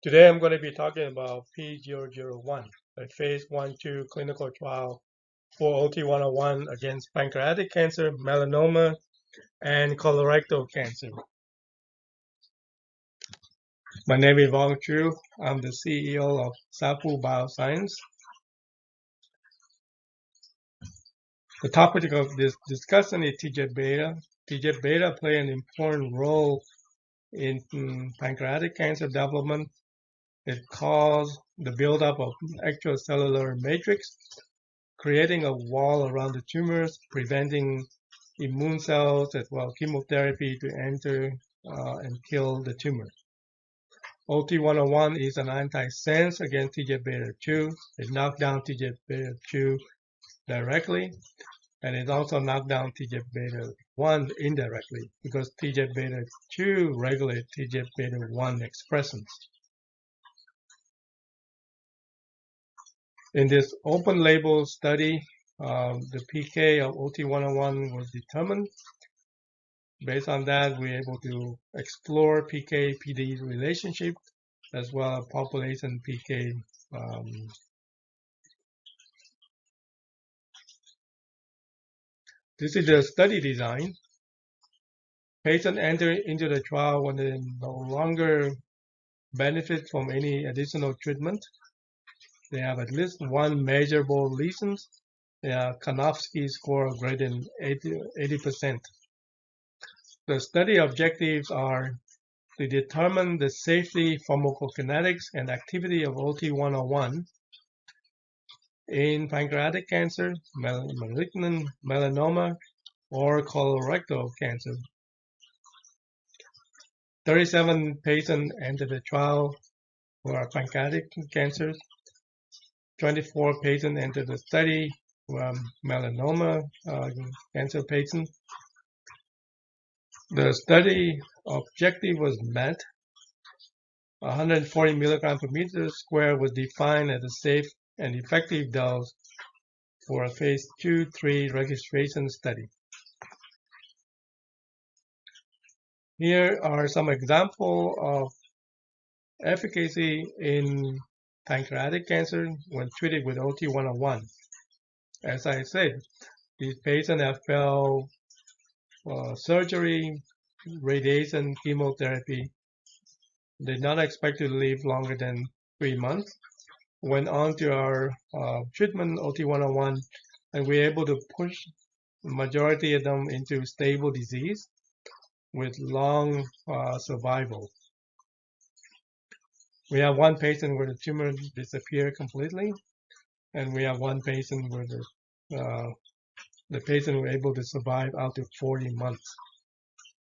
Today I'm going to be talking about P001, a phase 1-2 clinical trial for OT101 against pancreatic cancer, melanoma, and colorectal cancer. My name is Vuong Trieu. I'm the CEO of Sapu Bioscience. The topic of this discussion is TGF-beta. TGF-beta play an important role in pancreatic cancer development. It causes the buildup of extracellular matrix, creating a wall around the tumors, preventing immune cells as well as chemotherapy to enter and kill the tumor. OT101 is an antisense against TGF-beta2. It knocks down TGF-beta2 directly, and it also knocks down TGF-beta1 indirectly because TGF-beta2 regulates TGF-beta1 expressions. In this open label study, the PK of OT101 was determined. Based on that, we're able to explore PK-PD relationship as well as population PK. This is the study design. Patients enter into the trial when they no longer benefit from any additional treatment. They have at least one measurable lesion. They have Karnofsky score of greater than 80%. The study objectives are to determine the safety, pharmacokinetics, and activity of OT101 in pancreatic cancer, malignant melanoma, or colorectal cancer. 37 patients entered the trial for pancreatic cancers. 24 patients entered the study for melanoma cancer patients. The study objective was met. 140 milligrams per meter square was defined as a safe and effective dose for a phase 2-3 registration study. Here are some examples of efficacy in pancreatic cancer when treated with OT101. As I said, these patients have failed surgery, radiation, chemotherapy. They did not expect to live longer than 3 months. Went on to our treatment, OT101, and we were able to push the majority of them into stable disease with long survival. We have one patient where the tumor disappeared completely, and we have one patient where the patient was able to survive out to 40 months.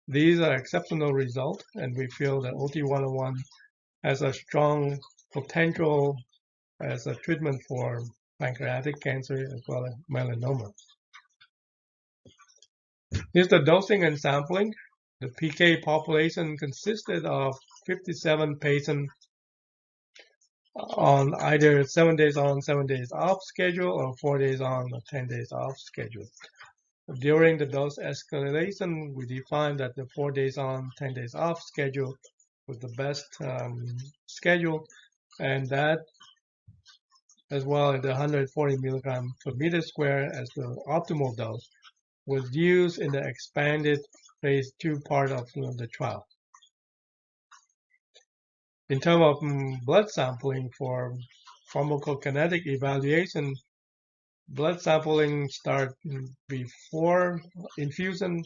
These are exceptional results, and we feel that OT101 has a strong potential as a treatment for pancreatic cancer as well as melanoma. Here's the dosing and sampling. The PK population consisted of 57 patients on either 7 days on, 7 days off schedule or 4 days on or 10 days off schedule. During the dose escalation, we defined that the 4 days on, 10 days off schedule was the best schedule, and that as well as the 140 milligrams per meter square as the optimal dose was used in the expanded phase 2 part of the trial. In terms of blood sampling for pharmacokinetic evaluation, blood sampling starts before infusion,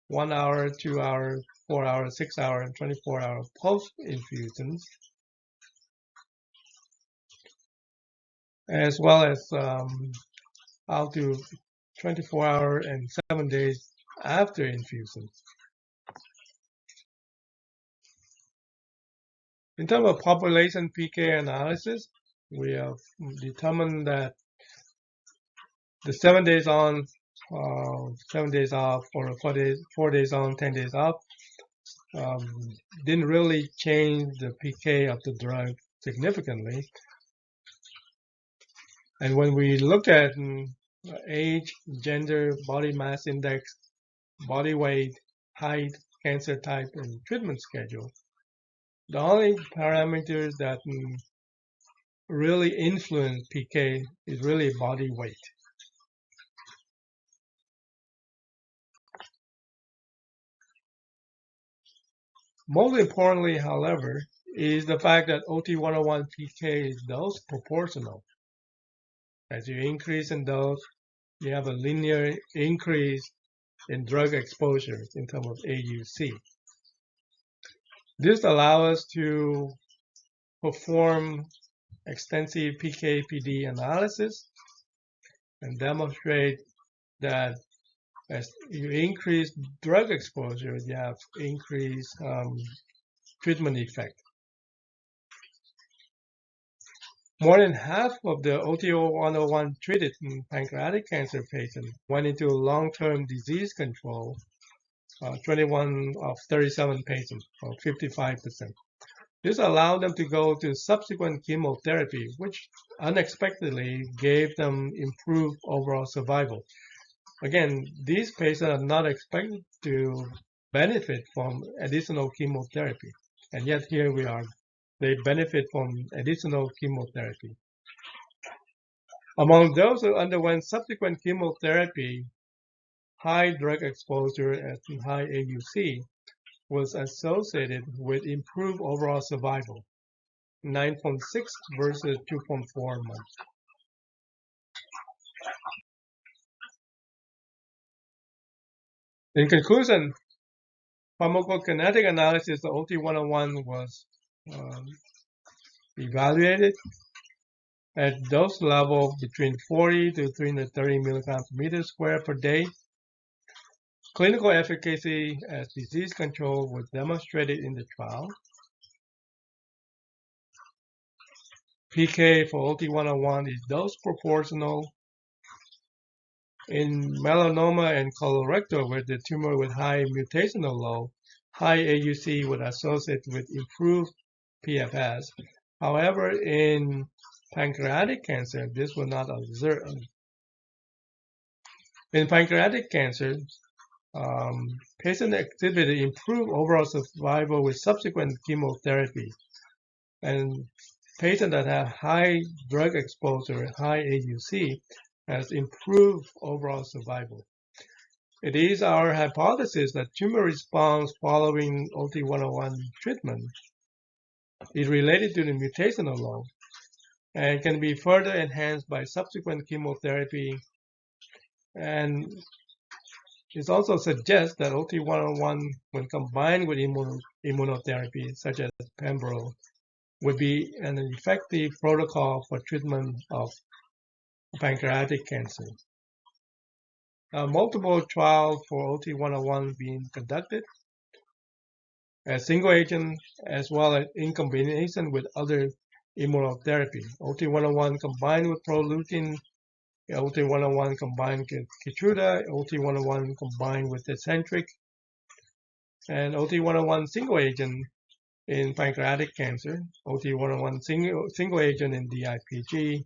1 hour, 2 hours, 4 hours, 6 hours, and 24 hours post infusions, as well as out to 24 hours and 7 days after infusion. In terms of population PK analysis, we have determined that the 7 days on, 7 days off, or 4 days on, 10 days off, didn't really change the PK of the drug significantly. And when we look at age, gender, body mass index, body weight, height, cancer type, and treatment schedule, The only parameters that really influence PK is really body weight. Most importantly, however, is the fact that OT101 PK is dose proportional. As you increase in dose, you have a linear increase in drug exposures in terms of AUC. This allows us to perform extensive PK/PD analysis and demonstrate that as you increase drug exposure, you have increased treatment effect. More than half of the OT101 treated in pancreatic cancer patients went into long-term disease control, 21 of 37 patients, or 55%. This allowed them to go to subsequent chemotherapy, which unexpectedly gave them improved overall survival. Again, these patients are not expected to benefit from additional chemotherapy, and yet here we are. They benefit from additional chemotherapy. Among those who underwent subsequent chemotherapy, high drug exposure and high AUC was associated with improved overall survival, 9.6 versus 2.4 months. In conclusion, pharmacokinetic analysis of OT101 was evaluated at dose level between 40 to 330 milligrams per meter square per day. Clinical efficacy as disease control was demonstrated in the trial. PK for OT101 is dose proportional. In melanoma and colorectal, where the tumor with high mutational load, high AUC would associate with improved PFS. However, in pancreatic cancer, this was not observed. In pancreatic cancer, patient exhibited improved overall survival with subsequent chemotherapy. And patients that have high drug exposure, high AUC, has improved overall survival. It is our hypothesis that tumor response following OT101 treatment is related to the mutational load and can be further enhanced by subsequent chemotherapy. And it also suggests that OT101, when combined with immunotherapy, such as pembro, would be an effective protocol for treatment of pancreatic cancer. Multiple trials for OT101 being conducted as single agent as well as in combination with other immunotherapy. OT101 combined with Proleukin, OT101 combined with Keytruda, OT101 combined with Tecentriq, and OT101 single agent in pancreatic cancer, OT101 single agent in DIPG,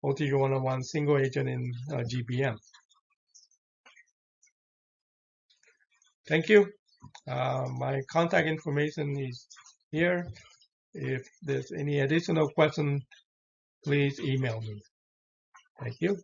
OT101 single agent in GBM. Thank you. My contact information is here. If there's any additional question, please email me. Thank you.